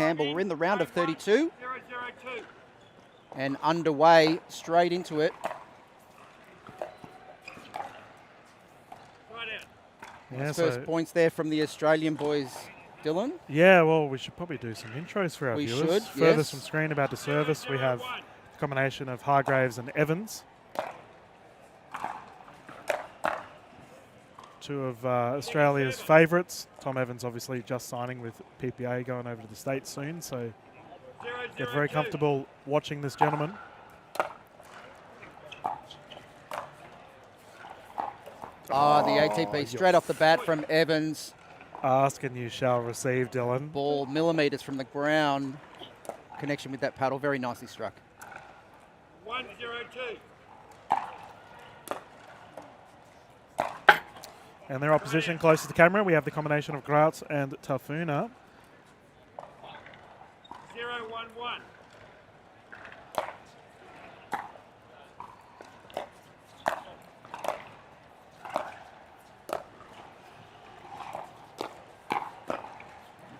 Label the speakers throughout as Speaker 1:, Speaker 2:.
Speaker 1: handball. We're in the round of 32. And underway, straight into it.
Speaker 2: Yeah,
Speaker 1: First points there from the Australian boys, Dylan.
Speaker 2: Yeah, well, we should probably do some intros for our
Speaker 1: We
Speaker 2: viewers.
Speaker 1: should,
Speaker 2: Furthest
Speaker 1: yes.
Speaker 2: from screen about to service, we have a combination of Hargreaves and Evans. Two of Australia's favourites. Tom Evans obviously just signing with PPA, going over to the States soon, so get very comfortable watching this gentleman.
Speaker 1: Ah, the ATP straight off the bat from Evans.
Speaker 2: Ask and you shall receive, Dylan.
Speaker 1: Ball millimetres from the ground. Connection with that paddle, very nicely struck.
Speaker 3: 1-0-2.
Speaker 2: And their opposition close to the camera, we have the combination of Graute and Tafuna.
Speaker 3: 0-1-1.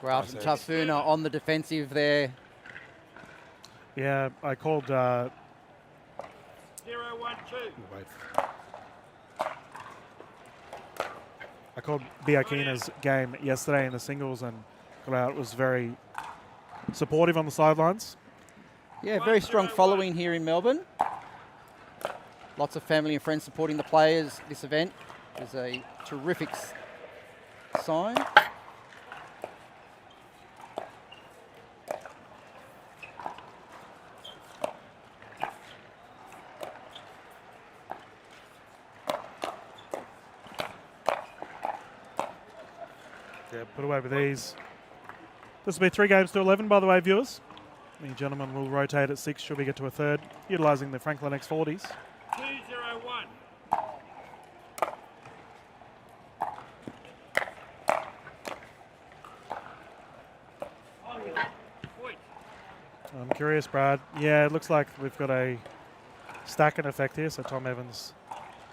Speaker 1: Graute and Tafuna on the defensive there.
Speaker 2: Yeah, I called...
Speaker 3: 0-1-2.
Speaker 2: I called Biakina's game yesterday in the singles, and Graute was very supportive on the sidelines.
Speaker 1: Yeah, very strong following here in Melbourne. Lots of family and friends supporting the players. This event is a terrific sign.
Speaker 2: Yeah, put away with these. This will be 3 games to 11, by the way, viewers. The gentlemen will rotate at 6 should we get to a third, utilising the Franklin X40s.
Speaker 3: 2-0-1.
Speaker 2: I'm curious, Brad. Yeah, it looks like we've got a stacking effect here, so Tom Evans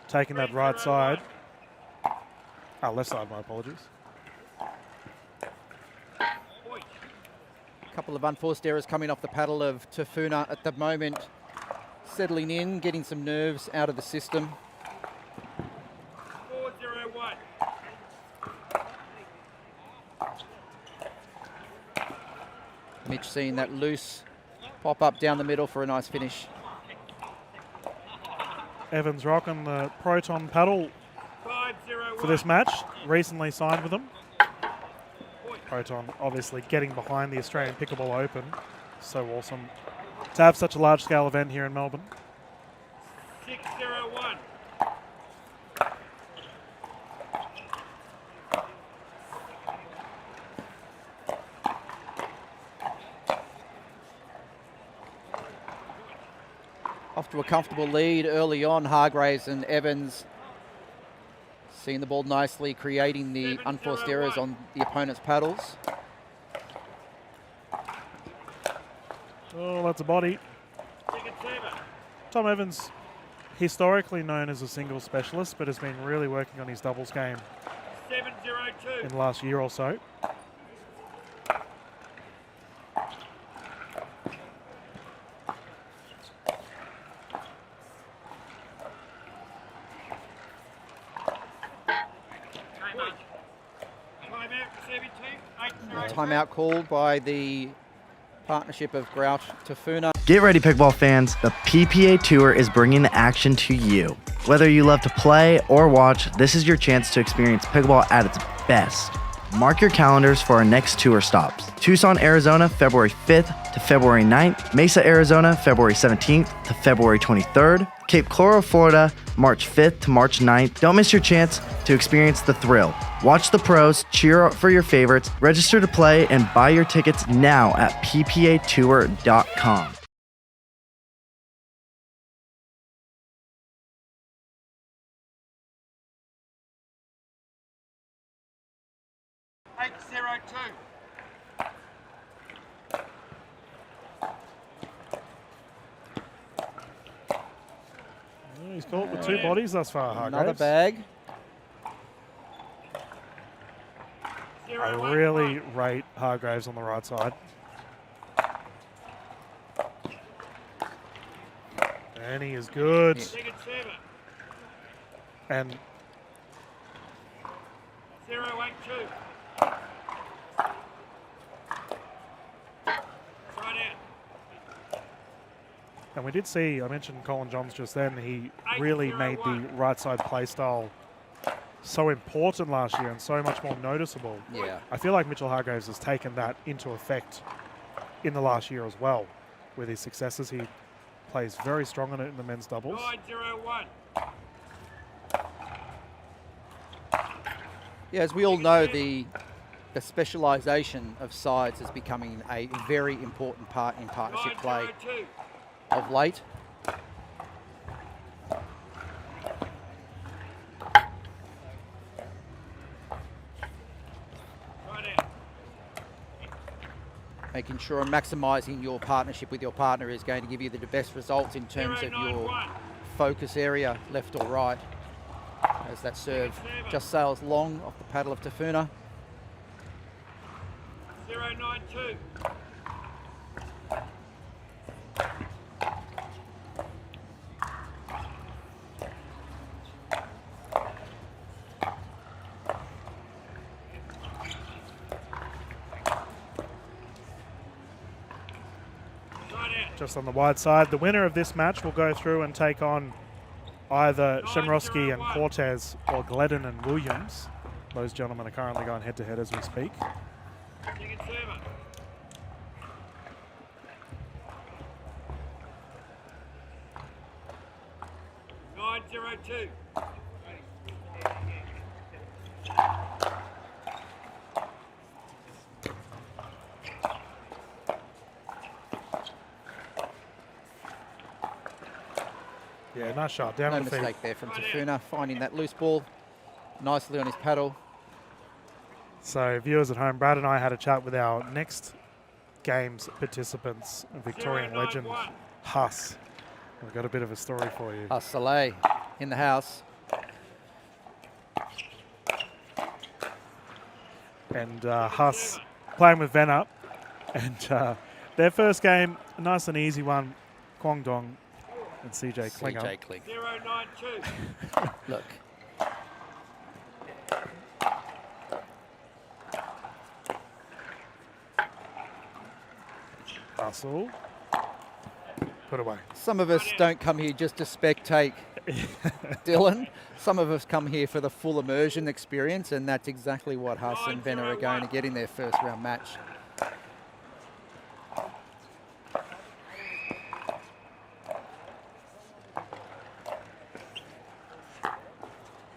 Speaker 2: taking that right side. Left side, my apologies.
Speaker 1: Couple of unforced errors coming off the paddle of Tafuna at the moment. Settling in, getting some nerves out of the system.
Speaker 3: 4-0-1.
Speaker 1: Mitch seeing that loose pop up down the middle for a nice finish.
Speaker 2: Evans rocking the Proton paddle
Speaker 3: 5-0-1.
Speaker 2: for this match. Recently signed with them. Proton obviously getting behind the Australian Pickleball Open. So awesome to have such a large-scale event here in Melbourne.
Speaker 3: 6-0-1.
Speaker 1: Off to a comfortable lead early on, Hargreaves and Evans seeing the ball nicely, creating the unforced errors on the opponent's paddles.
Speaker 2: Oh, that's a body. Tom Evans, historically known as a singles specialist, but has been really working on his doubles game
Speaker 3: 7-0-2.
Speaker 2: in the last year or so.
Speaker 1: Timeout called by the partnership of Graute Tafuna.
Speaker 4: Get ready, Pickleball fans. The PPA Tour is bringing the action to you. Whether you love to play or watch, this is your chance to experience pickleball at its best. Mark your calendars for our next tour stops. Tucson, Arizona, February 5th to February 9th. Mesa, Arizona, February 17th to February 23rd. Cape Coral, Florida, March 5th to March 9th. Don't miss your chance to experience the thrill. Watch the pros, cheer for your favorites, register to play, and buy your tickets now at ppatour.com.
Speaker 2: He's caught with 2 bodies thus far, Hargreaves.
Speaker 1: Another bag.
Speaker 2: I really rate Hargreaves on the right side. And he is good.
Speaker 1: Yeah.
Speaker 3: Second server.
Speaker 2: And
Speaker 3: 082. Right out.
Speaker 2: we did see, I mentioned Colin Johns just then, he really made the right side play style so important last year and so much more noticeable.
Speaker 1: Yeah.
Speaker 2: I feel like Mitchell Hargreaves has taken that into effect in the last year as well. With his successes, he plays very strong on it in the men's doubles.
Speaker 3: 901.
Speaker 1: Yeah, as we all know, the specialisation of sides is becoming a very important part in partnership play
Speaker 3: 902.
Speaker 1: of late.
Speaker 3: Right out.
Speaker 1: Making sure and maximising your partnership with your partner is going to give you the best results in terms of your
Speaker 3: 091.
Speaker 1: focus area, left or right. As that serve just sails long off the paddle of Tafuna.
Speaker 3: 092. Right out.
Speaker 2: Just on the wide side. The winner of this match will go through and take on either Shemrosky and Cortez or Gledden and Williams. Those gentlemen are currently going head-to-head as we speak.
Speaker 3: Second server. Nine 902.
Speaker 2: Yeah, nice shot. Down
Speaker 1: No
Speaker 2: the feet.
Speaker 1: mistake there from Tafuna, finding that loose ball nicely on his paddle.
Speaker 2: So, viewers at home, Brad and I had a chat with our next game's participants, Victorian legend
Speaker 3: 091.
Speaker 2: Huss. We've got a bit of a story for you.
Speaker 1: Saleh in the house.
Speaker 2: And Huss playing with Venup. And their first game, a nice and easy one, Guangdong and CJ Klinger.
Speaker 1: CJ Kling.
Speaker 3: 092.
Speaker 1: Look,
Speaker 2: Hustle. Put away.
Speaker 1: some of us don't come here just to spectate Dylan. Some of us come here for the full immersion experience, and that's exactly what Huss and Venner are going to get in their first round match.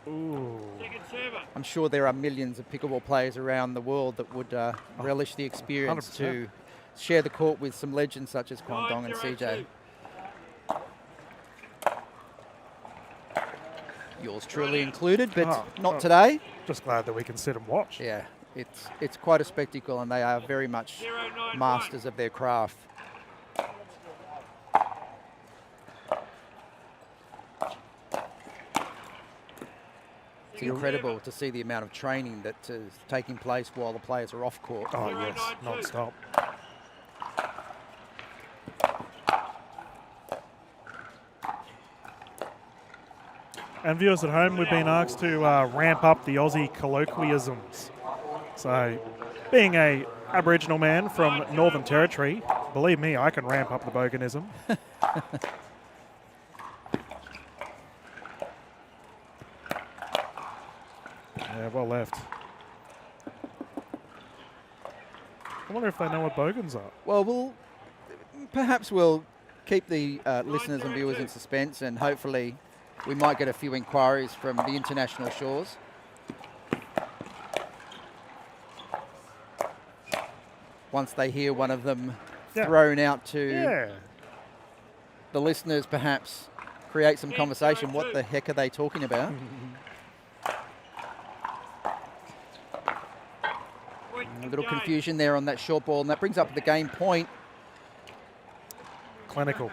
Speaker 2: Ooh.
Speaker 3: Second server.
Speaker 1: I'm sure there are millions of pickleball players around the world that would relish the experience
Speaker 2: 100%.
Speaker 1: to share the court with some legends such as Guangdong and
Speaker 3: 902.
Speaker 1: CJ. Yours truly included, but not today.
Speaker 2: Just glad that we can sit and watch.
Speaker 1: Yeah, it's quite a spectacle, and they are very much
Speaker 3: 091.
Speaker 1: masters of their craft. It's incredible to see the amount of training that is taking place while the players are off court.
Speaker 2: Oh, yes,
Speaker 3: 092.
Speaker 2: non-stop. And viewers at home, we've been asked to ramp up the Aussie colloquialisms. So, being a Aboriginal man from Northern Territory, believe me, I can ramp up the boganism. Yeah, well left. I wonder if they know what bogans are.
Speaker 1: Well, perhaps we'll keep the listeners and viewers in suspense, and hopefully we might get a few inquiries from the international shores. Once they hear one of them thrown out to the listeners, perhaps create some conversation. What the heck are they talking about? A little confusion there on that short ball, and that brings up the game point.
Speaker 2: Clinical.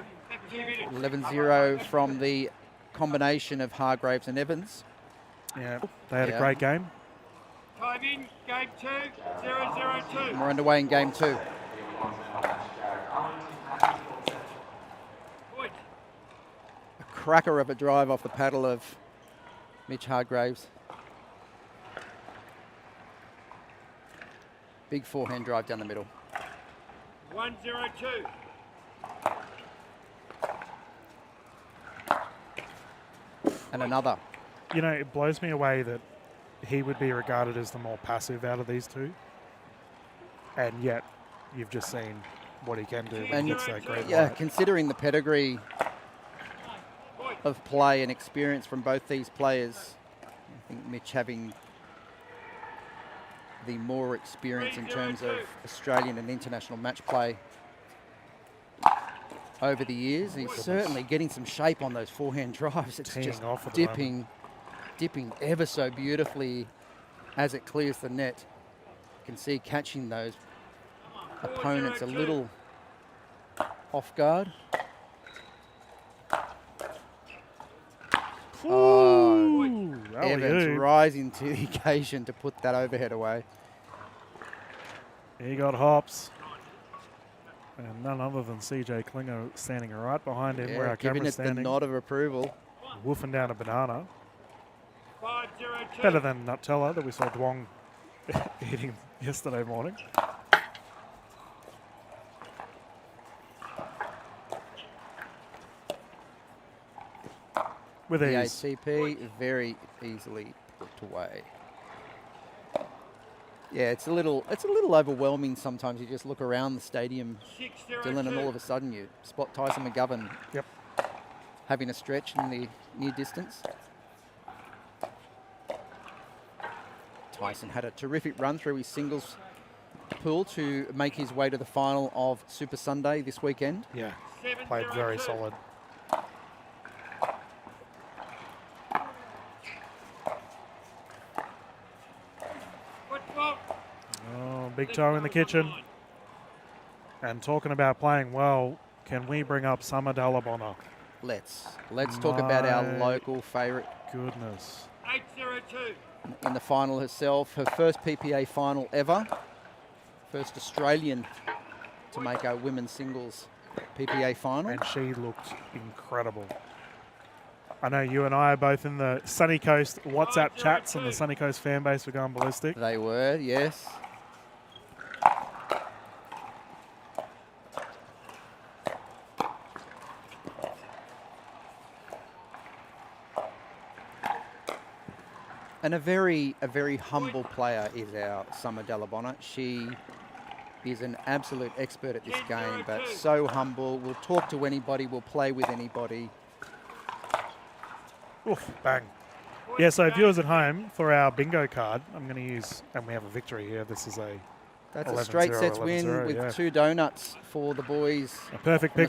Speaker 1: 11-0 from the combination of Hargreaves and Evans.
Speaker 2: Yeah, they had
Speaker 1: Yeah.
Speaker 2: a great game.
Speaker 3: Time in, game 2, 002.
Speaker 1: And we're underway in game 2.
Speaker 3: Point.
Speaker 1: cracker of a drive off the paddle of Mitch Hargreaves. Big forehand drive down the middle.
Speaker 3: 102.
Speaker 1: And another.
Speaker 2: You know, it blows me away that he would be regarded as the more passive out of these two. And yet, you've just seen what he can do when
Speaker 1: And
Speaker 2: he gets that great
Speaker 1: Yeah,
Speaker 2: light.
Speaker 1: considering the pedigree of play and experience from both these players, I think Mitch having the more experience in terms of Australian and international match play over the years. He's certainly getting some shape on those forehand drives. It's
Speaker 2: Teeing
Speaker 1: just
Speaker 2: off at the
Speaker 1: dipping ever so beautifully as it clears the net. You can see catching those opponents a little off guard. Oh,
Speaker 2: Ooh,
Speaker 1: Evans
Speaker 2: alley-oop.
Speaker 1: rising to the occasion to put that overhead away.
Speaker 2: He got hops. And none other than CJ Klinger standing right behind him where our
Speaker 1: giving
Speaker 2: camera's
Speaker 1: it the
Speaker 2: standing.
Speaker 1: nod of approval.
Speaker 2: Woofing down a banana.
Speaker 3: 502.
Speaker 2: Better than Nutella that we saw Dwong eating yesterday morning. With
Speaker 1: The
Speaker 2: ease.
Speaker 1: ATP very easily put away. Yeah, it's a little overwhelming sometimes. You just look around the stadium,
Speaker 3: 602.
Speaker 1: Dylan, and all of a sudden you spot Tyson McGovern
Speaker 2: Yep.
Speaker 1: having a stretch in the near distance. Tyson had a terrific run through his singles pool to make his way to the final of Super Sunday this weekend.
Speaker 2: Yeah. Played very solid. Oh, big toe in the kitchen. And talking about playing well, can we bring up Summer Dalabona?
Speaker 1: Let's talk about our
Speaker 2: My
Speaker 1: local favourite
Speaker 2: Goodness.
Speaker 3: 802.
Speaker 1: in the final herself. Her first PPA final ever. First Australian to make a women's singles PPA final.
Speaker 2: And she looked incredible. I know you and I are both in the Sunny Coast WhatsApp chats, and the Sunny Coast fan base were going ballistic.
Speaker 1: They were, yes. And a very humble player is our Summer Dalabona. She is an absolute expert at this game, but so humble, will talk to anybody, will play with anybody.
Speaker 2: Oof, bang. Yeah, so viewers at home, for our bingo card, I'm going to use, and we have a victory here. This is a
Speaker 1: That's a
Speaker 2: 11-0,
Speaker 1: straight sets win
Speaker 2: 11-0,
Speaker 1: with
Speaker 2: yeah.
Speaker 1: 2 donuts for the boys.
Speaker 2: A perfect
Speaker 1: and